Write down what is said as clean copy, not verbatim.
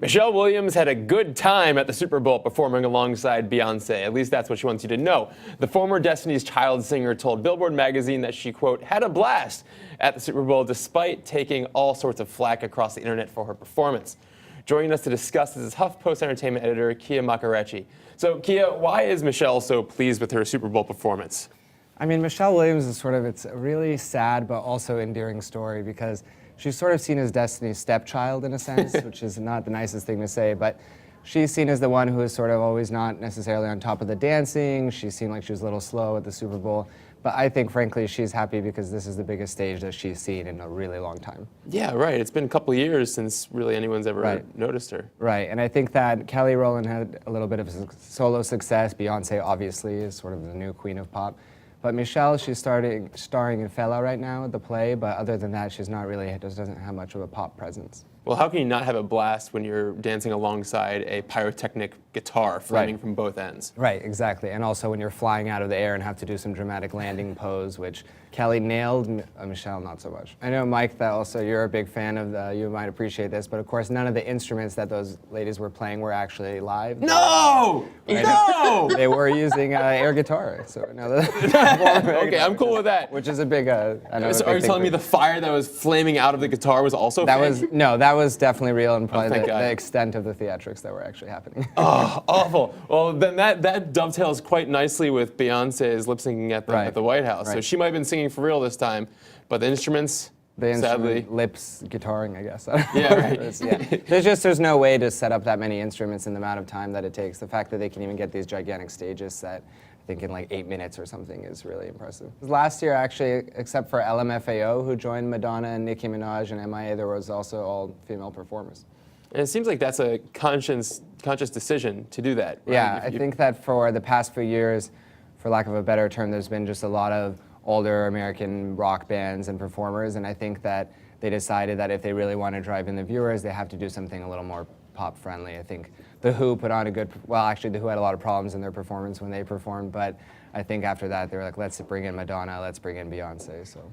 Michelle Williams had a good time at the Super Bowl performing alongside Beyonce. At least that's what she wants you to know. The former Destiny's Child singer told Billboard magazine that she, quote, had a blast at the Super Bowl despite taking all sorts of flack across the internet for her performance. Joining us to discuss this is HuffPost entertainment editor Kia Makarechi. So, Kia, why is Michelle so pleased with her Super Bowl performance? I mean, Michelle Williams is it's a really sad but also endearing story because she's sort of seen as Destiny's stepchild in a sense, which is not the nicest thing to say, but she's seen as the one who is sort of always not necessarily on top of the dancing. She's seen like she was a little slow at the Super Bowl. But I think, frankly, she's happy because this is the biggest stage that she's seen in a really long time. Yeah, right. It's been a couple of years since really anyone's ever noticed her. Right, and I think that Kelly Rowland had a little bit of solo success. Beyonce, obviously, is sort of the new queen of pop. But Michelle, she's starring in Fela right now, the play, but other than that, she's not really, doesn't have much of a pop presence. Well, how can you not have a blast when you're dancing alongside a pyrotechnic guitar flaming from both ends? Right, exactly. And also when you're flying out of the air and have to do some dramatic landing pose, which Kelly nailed, Michelle not so much. I know, Mike, that also you're a big fan of you might appreciate this, but of course none of the instruments that those ladies were playing were actually live. No! Right? No! They were using air guitar. So okay, I'm cool with that. Which is a big, So are you telling me the fire that was flaming out of the guitar was also fake? That was definitely real and probably the extent of the theatrics that were actually happening. Oh, awful. Well, then that dovetails quite nicely with Beyonce's lip syncing at the White House. So she might have been singing for real this time, but the instruments, sadly. Lips, guitaring, I guess. Yeah, right. There's no way to set up that many instruments in the amount of time that it takes. The fact that they can even get these gigantic stages set, I think in like 8 minutes or something, is really impressive. Last year, actually, except for LMFAO, who joined Madonna and Nicki Minaj and MIA, there was also all female performers. And it seems like that's a conscious decision to do that. Right? Yeah, I think that for the past few years, for lack of a better term, there's been just a lot of older American rock bands and performers, and I think that they decided that if they really want to drive in the viewers, they have to do something a little more pop-friendly. I think The Who put on actually The Who had a lot of problems in their performance when they performed, but I think after that they were like, let's bring in Madonna, let's bring in Beyonce. So.